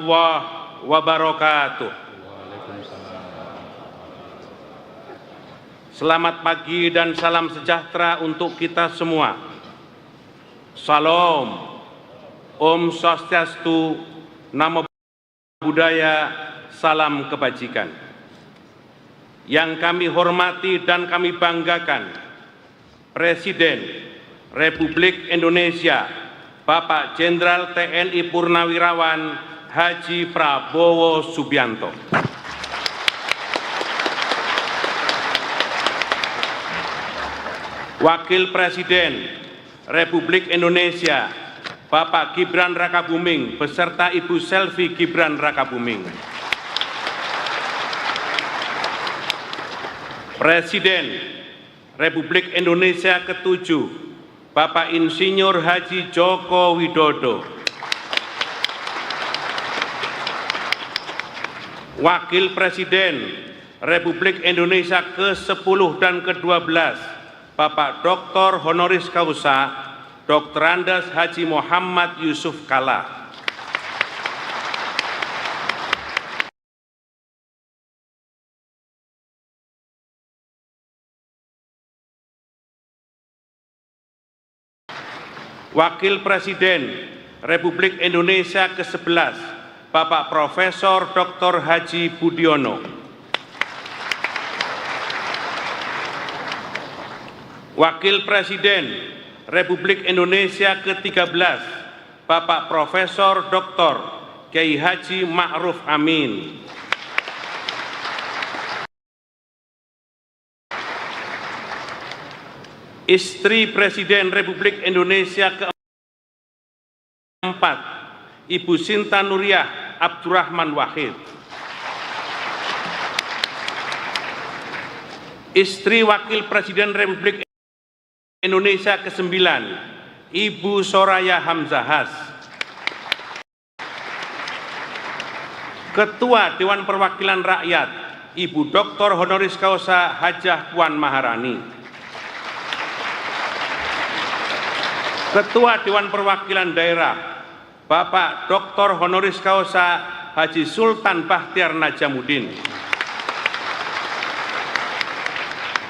warahmatullahi wabarakatuh. Selamat pagi dan salam sejahtera untuk kita semua. Salam, Om Swastiastu, Namo Buddhaya, salam kebajikan. Yang kami hormati dan kami banggakan, Presiden Republik Indonesia, Bapak Jenderal TNI Purnawirawan Haji Prabowo Subianto. Wakil Presiden Republik Indonesia, Bapak Gibran Rakabuming beserta Ibu Selvi Gibran Rakabuming. Presiden Republik Indonesia ke-7, Bapak Insinyur Haji Joko Widodo. Wakil Presiden Republik Indonesia ke-10 dan ke-12, Bapak Dr. Honoris Causa Dr. Andes Haji Muhammad Yusuf Kalla. Wakil Presiden Republik Indonesia ke-11, Bapak Profesor Dr. Haji Budiono. Wakil Presiden Republik Indonesia ke-13, Bapak Profesor Dr. Kiai Haji Ma'ruf Amin. Istri Presiden Republik Indonesia ke-4, Ibu Sinta Nuriyah Abdurrahman Wahid. Istri Wakil Presiden Republik Indonesia ke-9, Ibu Soraya Hamzahas. Ketua Dewan Perwakilan Rakyat, Ibu Dr. Honoris Causa Hajah Puan Maharani. Ketua Dewan Perwakilan Daerah, Bapak Dr. Honoris Causa Haji Sultan Bahtiar Najamuddin.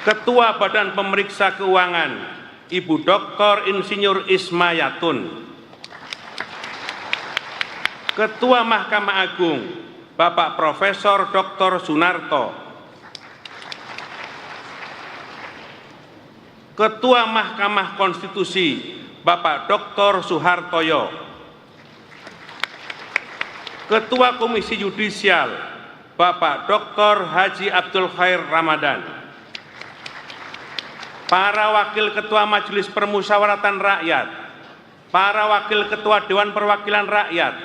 Ketua Badan Pemeriksa Keuangan, Ibu Dr. Insinyur Ismayatun. Ketua Mahkamah Agung, Bapak Profesor Dr. Sunarto. Ketua Mahkamah Konstitusi, Bapak Dr. Suhartoyo. Ketua Komisi Yudisial, Bapak Dr. Haji Abdul Khair Ramadan. Para Wakil Ketua Majelis Permusyawaratan Rakyat, para Wakil Ketua Dewan Perwakilan Rakyat,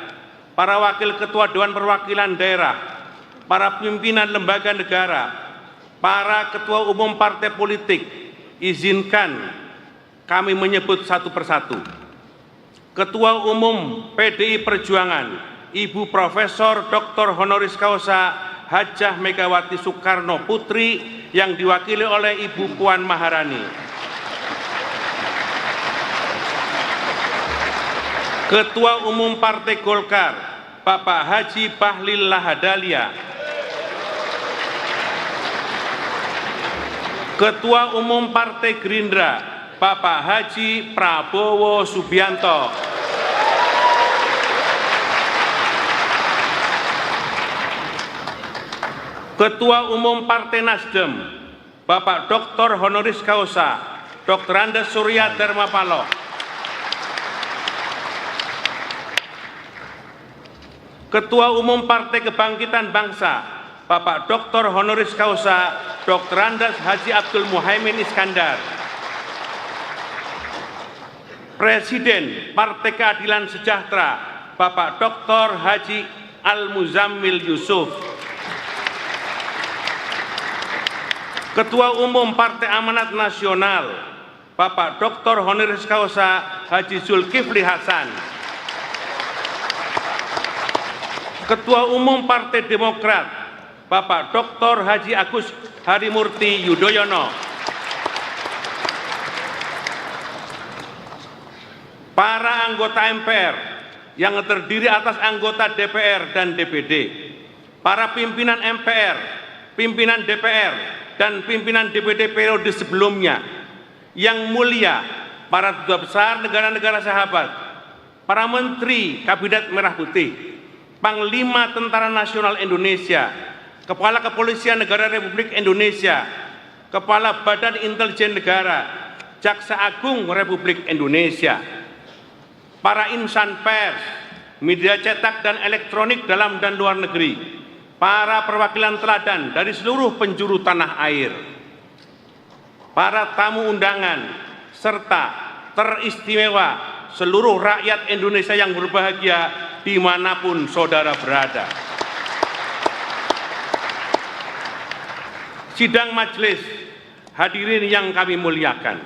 para Wakil Ketua Dewan Perwakilan Daerah, para pimpinan lembaga negara, para Ketua Umum Partai Politik, izinkan kami menyebut satu persatu. Ketua Umum PDI Perjuangan, Ibu Profesor Dr. Honoris Causa Hajah Megawati Soekarno Putri yang diwakili oleh Ibu Puan Maharani. Ketua Umum Partai Golkar, Bapak Haji Bahlil Lahadalia. Ketua Umum Partai Gerindra, Bapak Haji Prabowo Subianto. Ketua Umum Partai Nasdem, Bapak Dr. Honoris Causa Dr. Andes Surya Dharma Paloh. Ketua Umum Partai Kebangkitan Bangsa, Bapak Dr. Honoris Causa Dr. Andes Haji Abdul Muhaimin Iskandar. Presiden Partai Keadilan Sejahtera, Bapak Dr. Haji Al-Muzammil Yusuf. Ketua Umum Partai Amanat Nasional, Bapak Dr. Honoris Causa Haji Zulkifli Hasan. Ketua Umum Partai Demokrat, Bapak Dr. Haji Agus Harimurti Yudhoyono. Para anggota MPR, yang terdiri atas anggota DPR dan DPD, para pimpinan MPR, pimpinan DPR, dan pimpinan DPD periode sebelumnya, yang mulia para duta besar negara-negara sahabat, para menteri Kabinet Merah Putih, Panglima Tentara Nasional Indonesia, Kepala Kepolisian Negara Republik Indonesia, Kepala Badan Intelijen Negara, Jaksa Agung Republik Indonesia, para insan pers, media cetak dan elektronik dalam dan luar negeri, para perwakilan teladan dari seluruh penjuru tanah air, para tamu undangan, serta teristimewa seluruh rakyat Indonesia yang berbahagia dimanapun saudara berada. Sidang majelis, hadirin yang kami muliakan.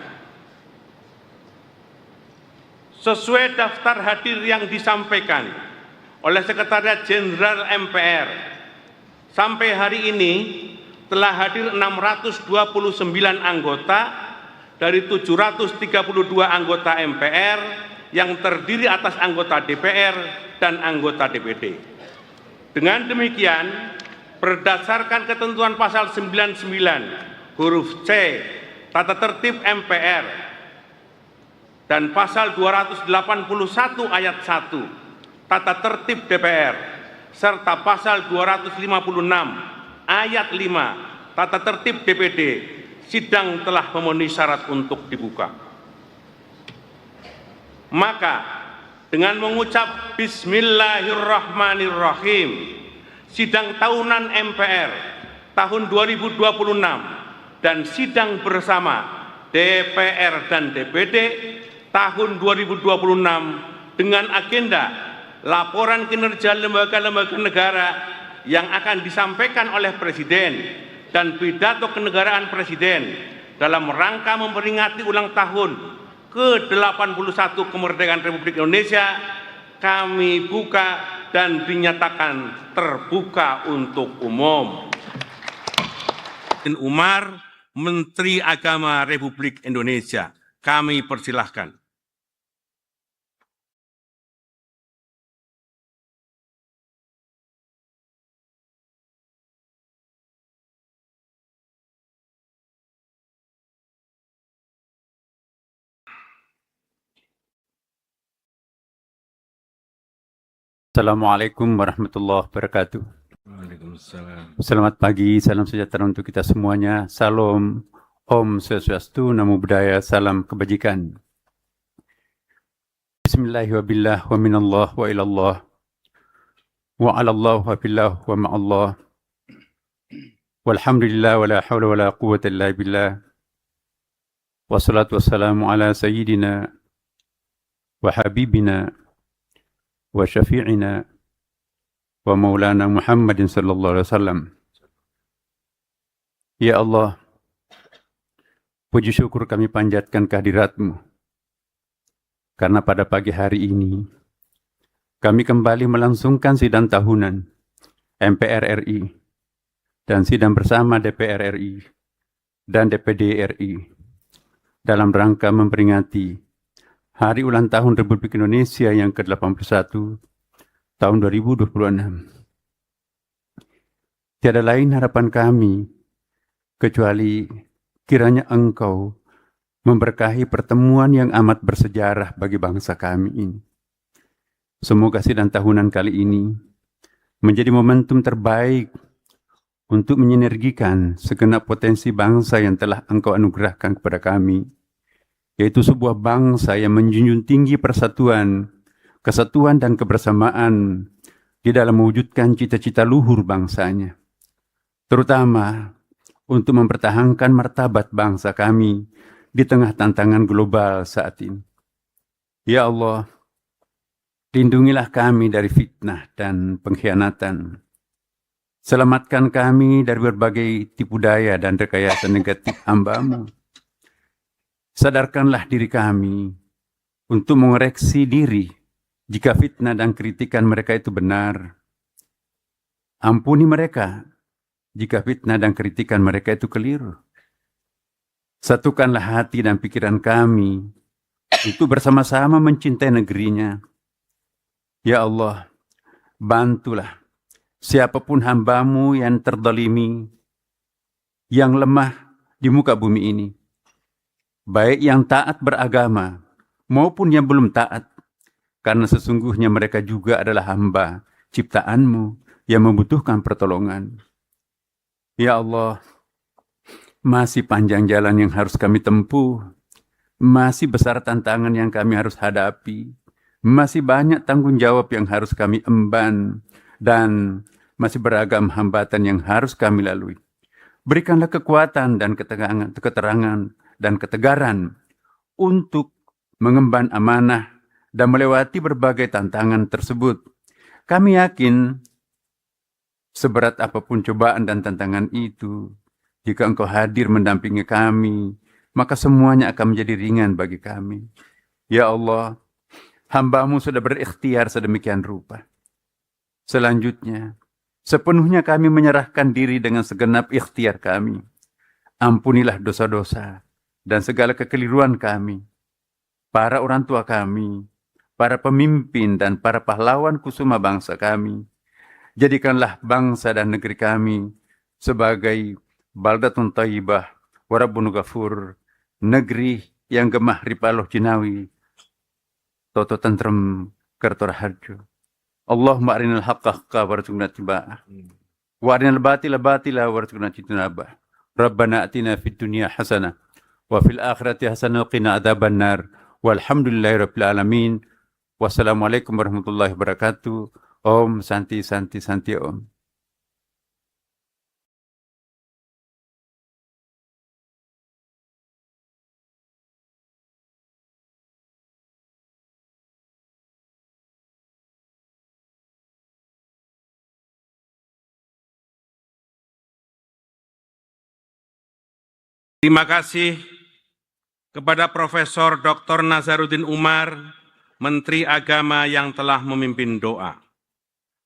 Sesuai daftar hadir yang disampaikan oleh Sekretariat Jenderal MPR, sampai hari ini telah hadir 629 anggota dari 732 anggota MPR yang terdiri atas anggota DPR dan anggota DPD. Dengan demikian, berdasarkan ketentuan pasal 99 huruf C Tata Tertib MPR dan pasal 281 ayat 1 Tata Tertib DPR serta pasal 256 ayat 5 Tata Tertib DPD, sidang telah memenuhi syarat untuk dibuka. Maka dengan mengucap Bismillahirrahmanirrahim, sidang tahunan MPR tahun 2026 dan sidang bersama DPR dan DPD tahun 2026 dengan agenda laporan kinerja lembaga-lembaga negara yang akan disampaikan oleh Presiden dan pidato kenegaraan Presiden dalam rangka memperingati ulang tahun ke-81 kemerdekaan Republik Indonesia, kami buka dan dinyatakan terbuka untuk umum. Umar, Menteri Agama Republik Indonesia, kami persilahkan. Assalamualaikum warahmatullahi wabarakatuh. Waalaikumsalam. Selamat pagi, salam sejahtera untuk kita semuanya. Salam, Om Swastiastu, Namo Buddhaya, salam kebajikan. Bismillahirrahmanirrahim, wa minallah wa ilallah, wa alallah wa billah wa ma'allah, walhamdulillah wa la hawla wa la quwwata illa billah, wassalatu wassalamu ala sayyidina wa habibina wa syafi'ina wa maulana Muhammadin sallallahu alaihi wasallam. Ya Allah, puji syukur kami panjatkan kehadirat-Mu, karena pada pagi hari ini kami kembali melangsungkan sidang tahunan MPR RI dan sidang bersama DPR RI dan DPD RI dalam rangka memperingati Hari Ulang Tahun Republik Indonesia yang ke-81 tahun 2026. Tiada lain harapan kami kecuali kiranya Engkau memberkahi pertemuan yang amat bersejarah bagi bangsa kami ini. Semoga sidang tahunan kali ini menjadi momentum terbaik untuk menyinergikan segenap potensi bangsa yang telah Engkau anugerahkan kepada kami, yaitu sebuah bangsa yang menjunjung tinggi persatuan, kesatuan dan kebersamaan di dalam mewujudkan cita-cita luhur bangsanya, terutama untuk mempertahankan martabat bangsa kami di tengah tantangan global saat ini. Ya Allah, lindungilah kami dari fitnah dan pengkhianatan. Selamatkan kami dari berbagai tipu daya dan rekayasa negatif hamba-Mu. Sadarkanlah diri kami untuk mengoreksi diri jika fitnah dan kritikan mereka itu benar. Ampuni mereka jika fitnah dan kritikan mereka itu keliru. Satukanlah hati dan pikiran kami untuk bersama-sama mencintai negerinya, Ya Allah, bantulah siapapun hamba-Mu yang terdolimi, yang lemah di muka bumi ini, baik yang taat beragama maupun yang belum taat, karena sesungguhnya mereka juga adalah hamba ciptaan-Mu yang membutuhkan pertolongan. Ya Allah, masih panjang jalan yang harus kami tempuh, masih besar tantangan yang kami harus hadapi, masih banyak tanggung jawab yang harus kami emban, dan masih beragam hambatan yang harus kami lalui. Berikanlah kekuatan dan keterangan dan ketegaran untuk mengemban amanah dan melewati berbagai tantangan tersebut. Kami yakin seberat apapun cobaan dan tantangan itu, jika Engkau hadir mendampingi kami, maka semuanya akan menjadi ringan bagi kami. Ya Allah, hamba-Mu sudah berikhtiar sedemikian rupa. Selanjutnya, sepenuhnya kami menyerahkan diri dengan segenap ikhtiar kami. Ampunilah dosa-dosa dan segala kekeliruan kami, para orang tua kami, para pemimpin dan para pahlawan kusuma bangsa kami. Jadikanlah bangsa dan negeri kami sebagai baldatun thayyibah wa rabbun ghafur, negeri yang gemah ripaloh jinawi, toto tentrem kertora harjo. Allahumma arinal haqqa haqqa warzuqna tiba'ah, wa arinal batila batila warzuqna jitinabah. Rabbana atina fid dunya hasanah wa fil akhirati hasanah wa qina adzabannar. Walhamdulillahi rabbil alamin. Wassalamualaikum warahmatullahi wabarakatuh. Om Santi Santi Santi Om. Terima kasih kepada Profesor Dr. Nazaruddin Umar, Menteri Agama yang telah memimpin doa.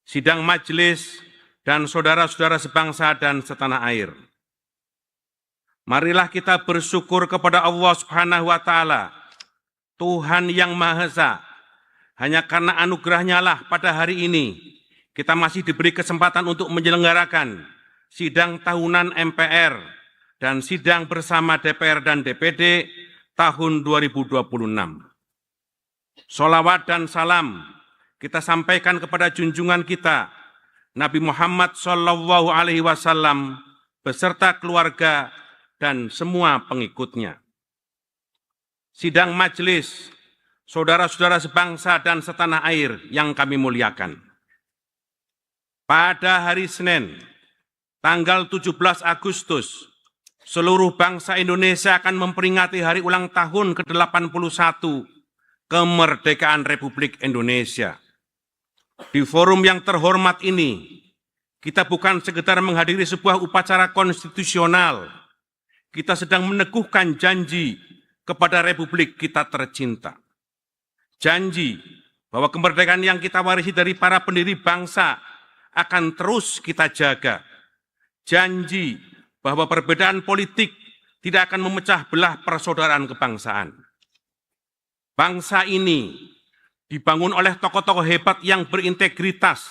Sidang majelis dan saudara-saudara sebangsa dan setanah air. Marilah kita bersyukur kepada Allah Subhanahu wa Ta'ala, Tuhan yang Maha Esa. Hanya karena anugerahnya lah pada hari ini kita masih diberi kesempatan untuk menyelenggarakan sidang tahunan MPR dan sidang bersama DPR dan DPD tahun 2026. Sholawat dan salam kita sampaikan kepada junjungan kita, Nabi Muhammad SAW beserta keluarga dan semua pengikutnya. Sidang majelis, saudara-saudara sebangsa dan setanah air yang kami muliakan. Pada hari Senin, tanggal 17 Agustus, seluruh bangsa Indonesia akan memperingati hari ulang tahun ke-81 kemerdekaan Republik Indonesia. Di forum yang terhormat ini, kita bukan sekedar menghadiri sebuah upacara konstitusional, kita sedang meneguhkan janji kepada Republik kita tercinta. Janji bahwa kemerdekaan yang kita warisi dari para pendiri bangsa akan terus kita jaga. Janji bahwa perbedaan politik tidak akan memecah belah persaudaraan kebangsaan. Bangsa ini dibangun oleh tokoh-tokoh hebat yang berintegritas.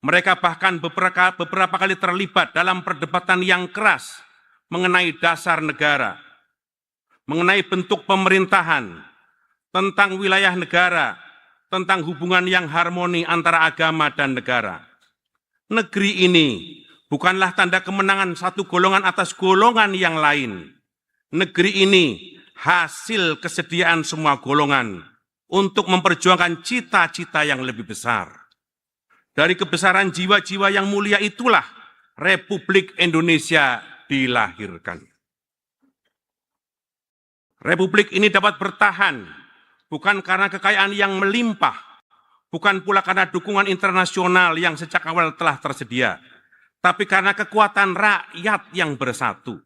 Mereka bahkan beberapa kali terlibat dalam perdebatan yang keras mengenai dasar negara, mengenai bentuk pemerintahan, tentang wilayah negara, tentang hubungan yang harmoni antara agama dan negara. Negeri ini bukanlah tanda kemenangan satu golongan atas golongan yang lain. Negeri ini hasil kesediaan semua golongan untuk memperjuangkan cita-cita yang lebih besar. Dari kebesaran jiwa-jiwa yang mulia itulah Republik Indonesia dilahirkan. Republik ini dapat bertahan bukan karena kekayaan yang melimpah, bukan pula karena dukungan internasional yang sejak awal telah tersedia, tapi karena kekuatan rakyat yang bersatu,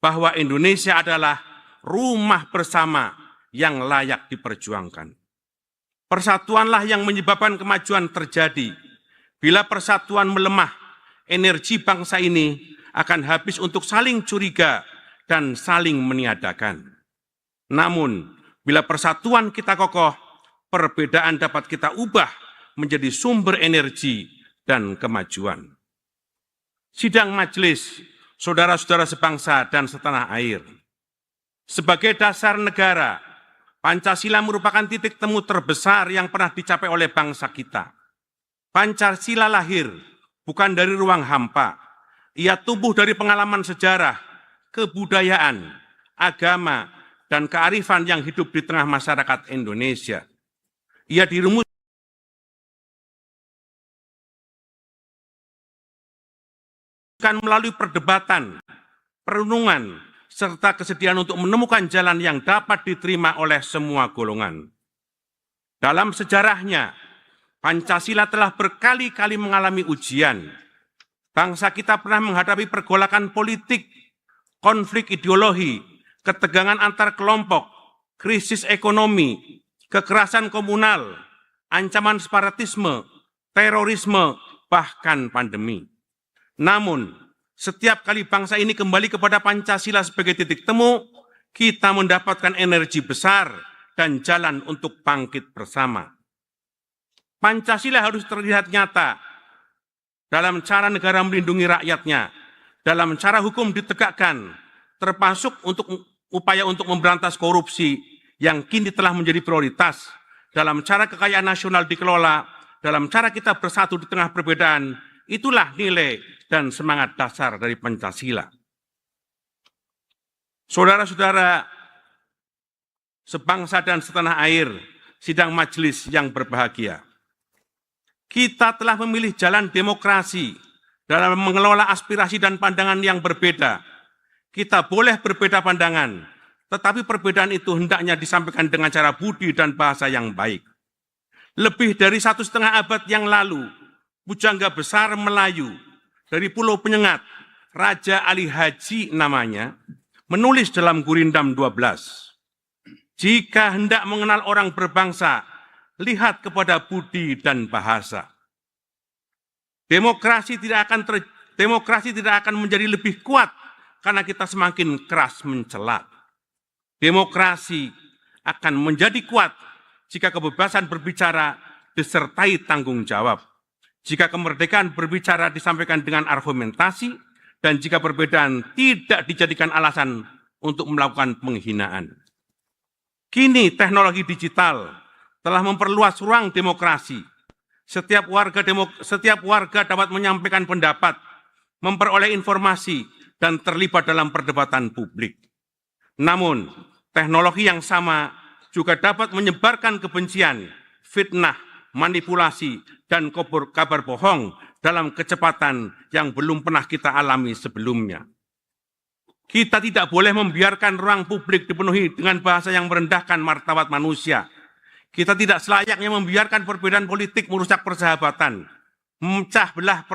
bahwa Indonesia adalah rumah bersama yang layak diperjuangkan. Persatuanlah yang menyebabkan kemajuan terjadi. Bila persatuan melemah, energi bangsa ini akan habis untuk saling curiga dan saling meniadakan. Namun, bila persatuan kita kokoh, perbedaan dapat kita ubah menjadi sumber energi dan kemajuan. Sidang majelis, saudara-saudara sebangsa dan setanah air. Sebagai dasar negara, Pancasila merupakan titik temu terbesar yang pernah dicapai oleh bangsa kita. Pancasila lahir bukan dari ruang hampa. Ia tumbuh dari pengalaman sejarah, kebudayaan, agama, dan kearifan yang hidup di tengah masyarakat Indonesia. Ia dirumuskan melalui perdebatan, perenungan, serta kesediaan untuk menemukan jalan yang dapat diterima oleh semua golongan. Dalam sejarahnya, Pancasila telah berkali-kali mengalami ujian. Bangsa kita pernah menghadapi pergolakan politik, konflik ideologi, ketegangan antar kelompok, krisis ekonomi, kekerasan komunal, ancaman separatisme, terorisme, bahkan pandemi. Namun, setiap kali bangsa ini kembali kepada Pancasila sebagai titik temu, kita mendapatkan energi besar dan jalan untuk bangkit bersama. Pancasila harus terlihat nyata dalam cara negara melindungi rakyatnya, dalam cara hukum ditegakkan, termasuk untuk upaya untuk memberantas korupsi yang kini telah menjadi prioritas, dalam cara kekayaan nasional dikelola, dalam cara kita bersatu di tengah perbedaan. Itulah nilai dan semangat dasar dari Pancasila. Saudara-saudara sebangsa dan setanah air, sidang majelis yang berbahagia. Kita telah memilih jalan demokrasi dalam mengelola aspirasi dan pandangan yang berbeda. Kita boleh berbeda pandangan, tetapi perbedaan itu hendaknya disampaikan dengan cara budi dan bahasa yang baik. Lebih dari 1,5 abad yang lalu, pujangga besar Melayu dari Pulau Penyengat, Raja Ali Haji namanya, menulis dalam Gurindam 12. Jika hendak mengenal orang berbangsa, lihat kepada budi dan bahasa. Demokrasi tidak akan menjadi lebih kuat karena kita semakin keras mencela. Demokrasi akan menjadi kuat jika kebebasan berbicara disertai tanggung jawab. Jika kemerdekaan berbicara disampaikan dengan argumentasi, dan jika perbedaan tidak dijadikan alasan untuk melakukan penghinaan. Kini teknologi digital telah memperluas ruang demokrasi. Setiap warga dapat menyampaikan pendapat, memperoleh informasi, dan terlibat dalam perdebatan publik. Namun, teknologi yang sama juga dapat menyebarkan kebencian, fitnah, manipulasi, dan kabar bohong dalam kecepatan yang belum pernah kita alami sebelumnya. Kita tidak boleh membiarkan ruang publik dipenuhi dengan bahasa yang merendahkan martabat manusia. Kita tidak selayaknya membiarkan perbedaan politik merusak persahabatan, memecah belah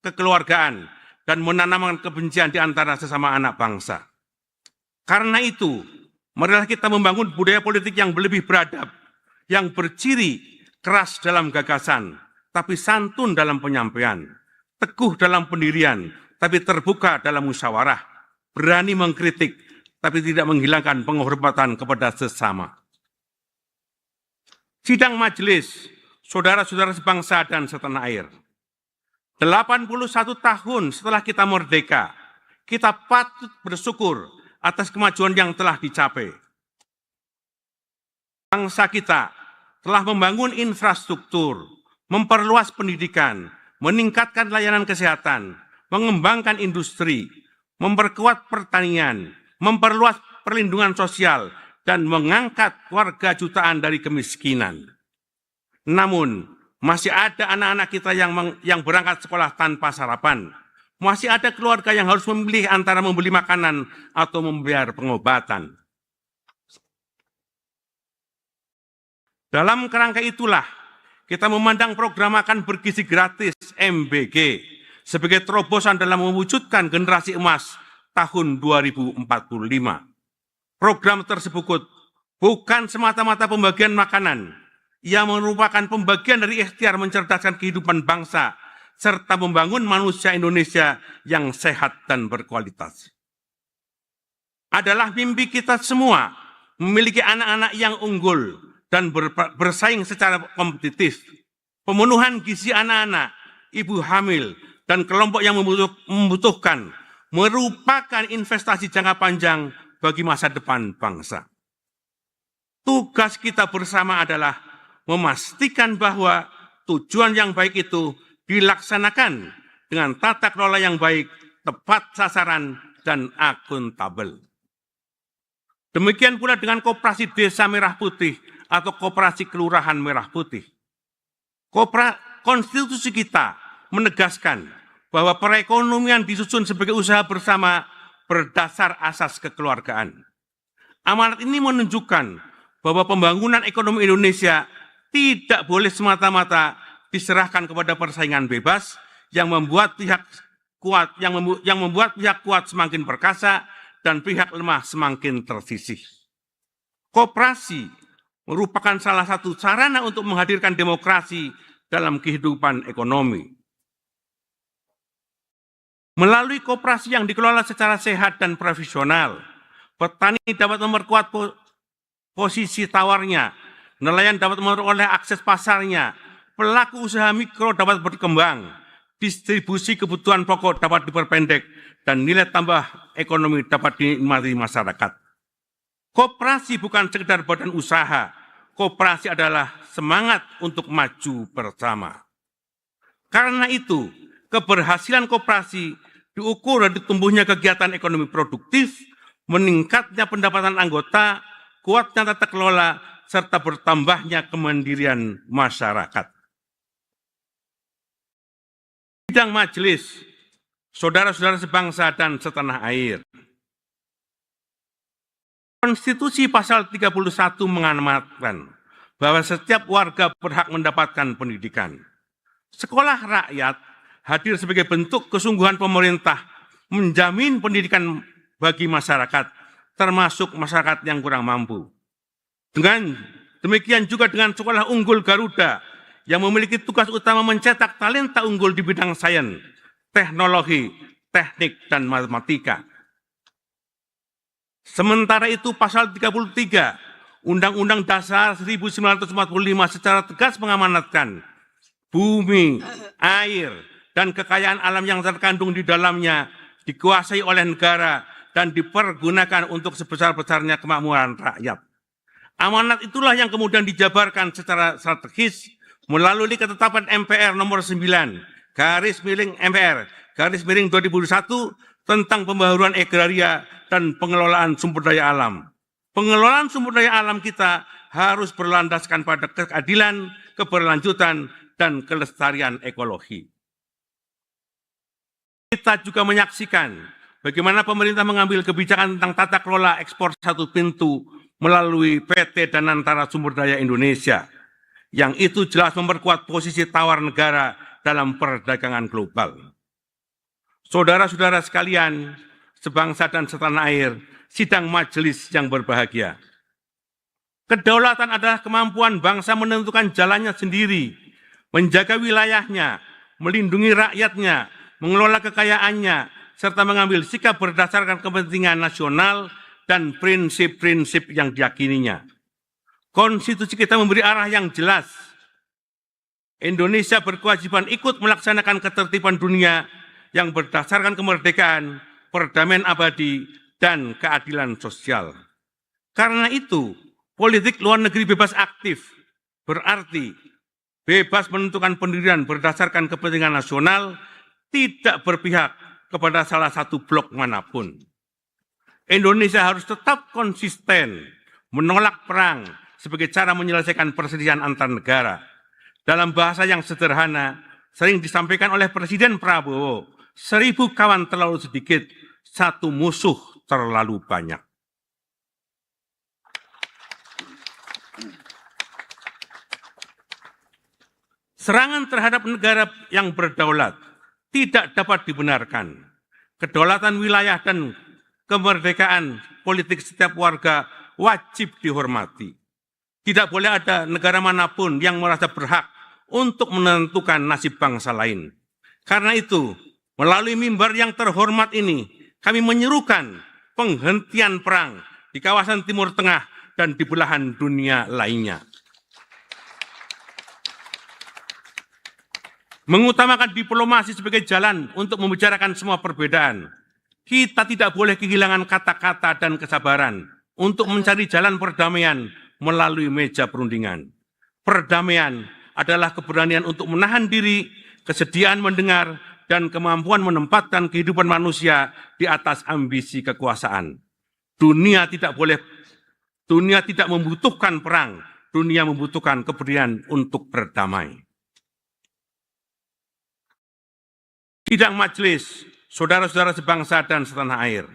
kekeluargaan, dan menanamkan kebencian di antara sesama anak bangsa. Karena itu, marilah kita membangun budaya politik yang lebih beradab, yang berciri keras dalam gagasan, tapi santun dalam penyampaian, teguh dalam pendirian, tapi terbuka dalam musyawarah, berani mengkritik, tapi tidak menghilangkan penghormatan kepada sesama. Sidang majelis, saudara-saudara sebangsa dan setanah air. 81 tahun setelah kita merdeka, kita patut bersyukur atas kemajuan yang telah dicapai. Bangsa kita telah membangun infrastruktur, memperluas pendidikan, meningkatkan layanan kesehatan, mengembangkan industri, memperkuat pertanian, memperluas perlindungan sosial, dan mengangkat warga jutaan dari kemiskinan. Namun, masih ada anak-anak kita yang berangkat sekolah tanpa sarapan. Masih ada keluarga yang harus memilih antara membeli makanan atau membayar pengobatan. Dalam kerangka itulah, kita memandang program makan bergizi gratis MBG sebagai terobosan dalam mewujudkan generasi emas tahun 2045. Program tersebut bukan semata-mata pembagian makanan, ia merupakan pembagian dari ikhtiar mencerdaskan kehidupan bangsa, serta membangun manusia Indonesia yang sehat dan berkualitas. Adalah mimpi kita semua memiliki anak-anak yang unggul dan bersaing secara kompetitif, pemenuhan gizi anak-anak, ibu hamil, dan kelompok yang membutuhkan merupakan investasi jangka panjang bagi masa depan bangsa. Tugas kita bersama adalah memastikan bahwa tujuan yang baik itu dilaksanakan dengan tata kelola yang baik, tepat sasaran, dan akuntabel. Demikian pula dengan Koperasi Desa Merah Putih atau Koperasi Kelurahan Merah Putih. Konstitusi kita menegaskan bahwa perekonomian disusun sebagai usaha bersama berdasar asas kekeluargaan. Amanat ini menunjukkan bahwa pembangunan ekonomi Indonesia tidak boleh semata-mata diserahkan kepada persaingan bebas yang membuat pihak kuat semakin perkasa dan pihak lemah semakin tersisih. Koperasi merupakan salah satu sarana untuk menghadirkan demokrasi dalam kehidupan ekonomi. Melalui koperasi yang dikelola secara sehat dan profesional, petani dapat memperkuat posisi tawarnya, nelayan dapat memperoleh akses pasarnya, pelaku usaha mikro dapat berkembang, distribusi kebutuhan pokok dapat diperpendek, dan nilai tambah ekonomi dapat dinikmati masyarakat. Koperasi bukan sekedar badan usaha, koperasi adalah semangat untuk maju bersama. Karena itu, keberhasilan koperasi diukur dari tumbuhnya kegiatan ekonomi produktif, meningkatnya pendapatan anggota, kuatnya tata kelola, serta bertambahnya kemandirian masyarakat. Sidang majelis, saudara-saudara sebangsa dan setanah air. Konstitusi pasal 31 mengamanatkan bahwa setiap warga berhak mendapatkan pendidikan. Sekolah rakyat hadir sebagai bentuk kesungguhan pemerintah menjamin pendidikan bagi masyarakat, termasuk masyarakat yang kurang mampu. Dengan demikian juga dengan Sekolah Unggul Garuda yang memiliki tugas utama mencetak talenta unggul di bidang sains, teknologi, teknik, dan matematika. Sementara itu pasal 33 Undang-Undang Dasar 1945 secara tegas mengamanatkan bumi, air, dan kekayaan alam yang terkandung di dalamnya dikuasai oleh negara dan dipergunakan untuk sebesar-besarnya kemakmuran rakyat. Amanat itulah yang kemudian dijabarkan secara strategis melalui ketetapan MPR nomor 9 /MPR /2001 tentang pembaharuan agraria dan pengelolaan sumber daya alam. Pengelolaan sumber daya alam kita harus berlandaskan pada keadilan, keberlanjutan, dan kelestarian ekologi. Kita juga menyaksikan bagaimana pemerintah mengambil kebijakan tentang tata kelola ekspor satu pintu melalui PT Danantara Sumber Daya Indonesia, yang itu jelas memperkuat posisi tawar negara dalam perdagangan global. Saudara-saudara sekalian, sebangsa dan setanah air, sidang majelis yang berbahagia. Kedaulatan adalah kemampuan bangsa menentukan jalannya sendiri, menjaga wilayahnya, melindungi rakyatnya, mengelola kekayaannya, serta mengambil sikap berdasarkan kepentingan nasional dan prinsip-prinsip yang diyakininya. Konstitusi kita memberi arah yang jelas. Indonesia berkewajiban ikut melaksanakan ketertiban dunia yang berdasarkan kemerdekaan, perdamaian abadi, dan keadilan sosial. Karena itu, politik luar negeri bebas aktif berarti bebas menentukan pendirian berdasarkan kepentingan nasional, tidak berpihak kepada salah satu blok manapun. Indonesia harus tetap konsisten menolak perang sebagai cara menyelesaikan perselisihan antar negara. Dalam bahasa yang sederhana, sering disampaikan oleh Presiden Prabowo, 1000 kawan terlalu sedikit, 1 musuh terlalu banyak. Serangan terhadap negara yang berdaulat tidak dapat dibenarkan. Kedaulatan wilayah dan kemerdekaan politik setiap warga wajib dihormati. Tidak boleh ada negara manapun yang merasa berhak untuk menentukan nasib bangsa lain. Karena itu, melalui mimbar yang terhormat ini, kami menyerukan penghentian perang di kawasan Timur Tengah dan di belahan dunia lainnya. mengutamakan diplomasi sebagai jalan untuk membicarakan semua perbedaan. Kita tidak boleh kehilangan kata-kata dan kesabaran untuk mencari jalan perdamaian melalui meja perundingan. Perdamaian adalah keberanian untuk menahan diri, kesediaan mendengar, dan kemampuan menempatkan kehidupan manusia di atas ambisi kekuasaan. Dunia tidak membutuhkan perang, dunia membutuhkan keberanian untuk berdamai. Sidang majelis, saudara-saudara sebangsa dan setanah air.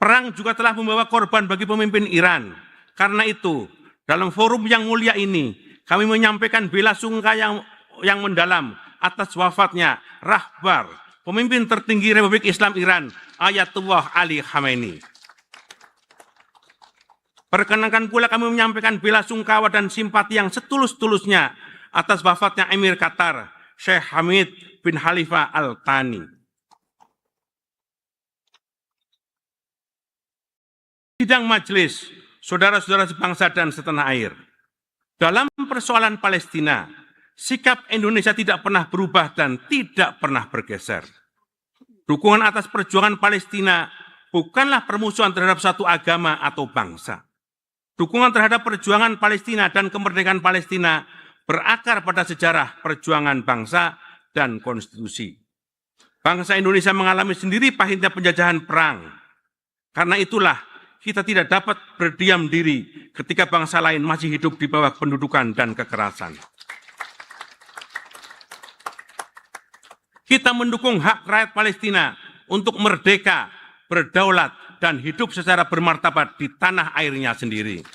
Perang juga telah membawa korban bagi pemimpin Iran. Karena itu, dalam forum yang mulia ini, kami menyampaikan bela sungkawa yang mendalam atas wafatnya Rahbar, pemimpin tertinggi Republik Islam Iran, Ayatullah Ali Khamenei. Perkenankan pula kami menyampaikan bela sungkawa dan simpati yang setulus-tulusnya atas wafatnya Emir Qatar, Sheikh Hamid bin Khalifa Al Thani. Sidang majelis, saudara-saudara sebangsa dan setanah air. Dalam persoalan Palestina, sikap Indonesia tidak pernah berubah dan tidak pernah bergeser. Dukungan atas perjuangan Palestina bukanlah permusuhan terhadap satu agama atau bangsa. Dukungan terhadap perjuangan Palestina dan kemerdekaan Palestina berakar pada sejarah perjuangan bangsa dan konstitusi. Bangsa Indonesia mengalami sendiri pahitnya penjajahan perang. Karena itulah kita tidak dapat berdiam diri ketika bangsa lain masih hidup di bawah pendudukan dan kekerasan. Kita mendukung hak rakyat Palestina untuk merdeka, berdaulat, dan hidup secara bermartabat di tanah airnya sendiri.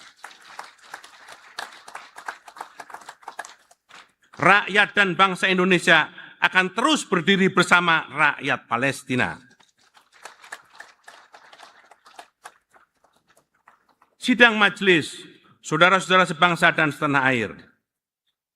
Rakyat dan bangsa Indonesia akan terus berdiri bersama rakyat Palestina. Sidang majelis, saudara-saudara sebangsa dan setanah air.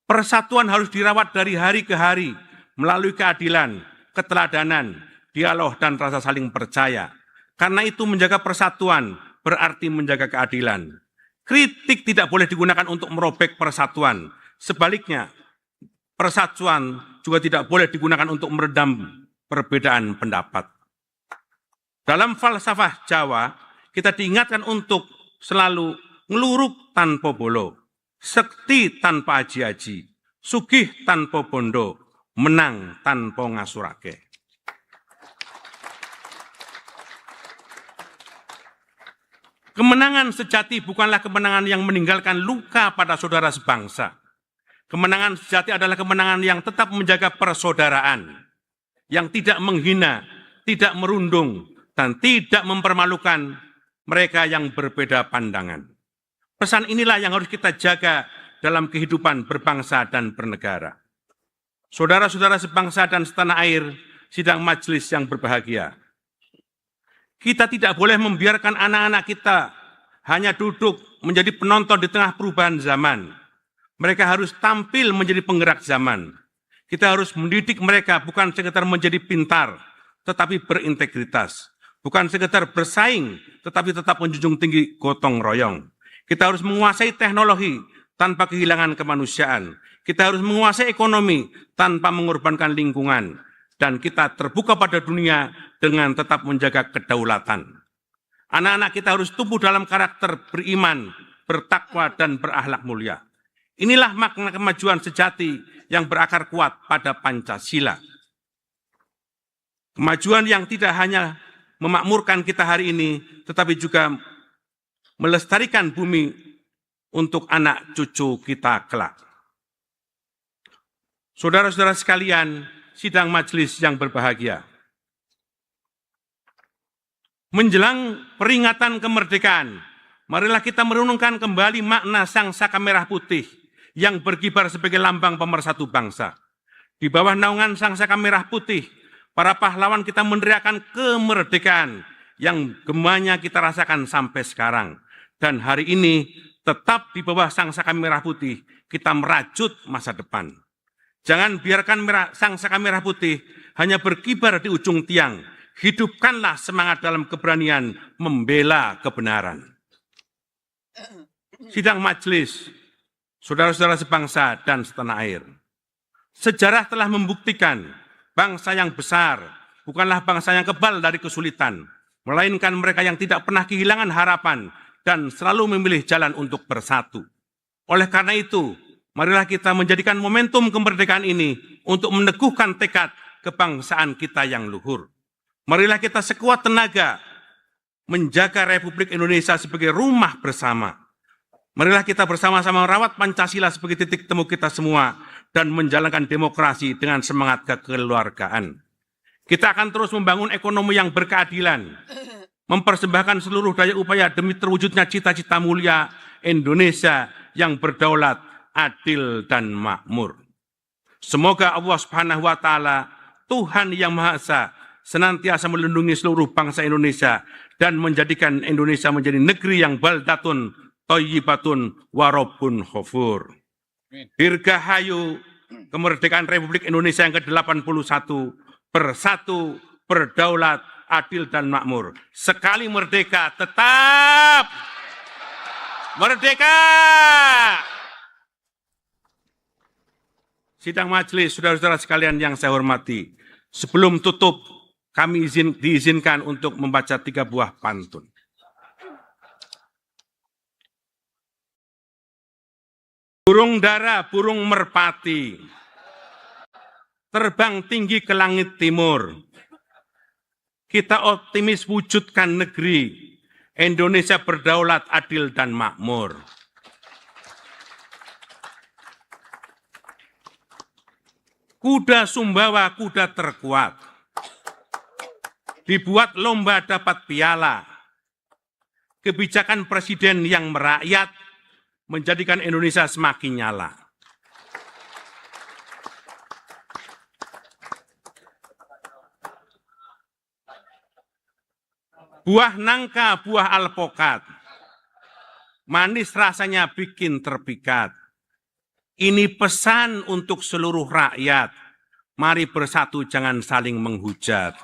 Persatuan harus dirawat dari hari ke hari melalui keadilan, keteladanan, dialog, dan rasa saling percaya. Karena itu menjaga persatuan berarti menjaga keadilan. Kritik tidak boleh digunakan untuk merobek persatuan. Sebaliknya, persatuan juga tidak boleh digunakan untuk meredam perbedaan pendapat. Dalam falsafah Jawa, kita diingatkan untuk selalu ngeluruk tanpa bolo, sekti tanpa aji-aji, sugih tanpa bondo, menang tanpa ngasurake. Kemenangan sejati bukanlah kemenangan yang meninggalkan luka pada saudara sebangsa. Kemenangan sejati adalah kemenangan yang tetap menjaga persaudaraan, yang tidak menghina, tidak merundung, dan tidak mempermalukan mereka yang berbeda pandangan. Pesan inilah yang harus kita jaga dalam kehidupan berbangsa dan bernegara. Saudara-saudara sebangsa dan setanah air, sidang majelis yang berbahagia. Kita tidak boleh membiarkan anak-anak kita hanya duduk menjadi penonton di tengah perubahan zaman. Mereka harus tampil menjadi penggerak zaman. Kita harus mendidik mereka bukan sekedar menjadi pintar, tetapi berintegritas. Bukan sekedar bersaing, tetapi tetap menjunjung tinggi gotong royong. Kita harus menguasai teknologi tanpa kehilangan kemanusiaan. Kita harus menguasai ekonomi tanpa mengorbankan lingkungan. Dan kita terbuka pada dunia dengan tetap menjaga kedaulatan. Anak-anak kita harus tumbuh dalam karakter beriman, bertakwa, dan berakhlak mulia. Inilah makna kemajuan sejati yang berakar kuat pada Pancasila. Kemajuan yang tidak hanya memakmurkan kita hari ini, tetapi juga melestarikan bumi untuk anak cucu kita kelak. Saudara-saudara sekalian, sidang majelis yang berbahagia. Menjelang peringatan kemerdekaan, marilah kita merenungkan kembali makna Sang Saka Merah Putih yang berkibar sebagai lambang pemersatu bangsa. Di bawah naungan Sang Saka Merah Putih, para pahlawan kita meneriakan kemerdekaan yang gemanya kita rasakan sampai sekarang. Dan hari ini tetap di bawah Sang Saka Merah Putih kita merajut masa depan. Jangan biarkan Sang Saka Merah Putih hanya berkibar di ujung tiang. Hidupkanlah semangat dalam keberanian membela kebenaran. Sidang majelis, saudara-saudara sebangsa dan setanah air. Sejarah telah membuktikan bangsa yang besar bukanlah bangsa yang kebal dari kesulitan, melainkan mereka yang tidak pernah kehilangan harapan dan selalu memilih jalan untuk bersatu. Oleh karena itu, marilah kita menjadikan momentum kemerdekaan ini untuk meneguhkan tekad kebangsaan kita yang luhur. Marilah kita sekuat tenaga menjaga Republik Indonesia sebagai rumah bersama. Marilah kita bersama-sama merawat Pancasila sebagai titik temu kita semua dan menjalankan demokrasi dengan semangat kekeluargaan. Kita akan terus membangun ekonomi yang berkeadilan, mempersembahkan seluruh daya upaya demi terwujudnya cita-cita mulia Indonesia yang berdaulat, adil, dan makmur. Semoga Allah Subhanahu wa Ta'ala, Tuhan yang Maha Esa, senantiasa melindungi seluruh bangsa Indonesia dan menjadikan Indonesia menjadi negeri yang baldatun, thayyibatun, warobun khofur. Dirgahayu kemerdekaan Republik Indonesia yang ke-81, bersatu, berdaulat, adil, dan makmur. Sekali merdeka, tetap merdeka! Sidang majelis, saudara-saudara sekalian yang saya hormati, sebelum tutup, kami diizinkan untuk membaca 3 buah pantun. Burung dara, burung merpati, terbang tinggi ke langit timur. Kita optimis wujudkan negeri Indonesia berdaulat, adil, dan makmur. Kuda Sumbawa, kuda terkuat. Dibuat lomba dapat piala. Kebijakan presiden yang merakyat menjadikan Indonesia semakin nyala. Buah nangka, buah alpokat, manis rasanya bikin terpikat. Ini pesan untuk seluruh rakyat. Mari bersatu, jangan saling menghujat.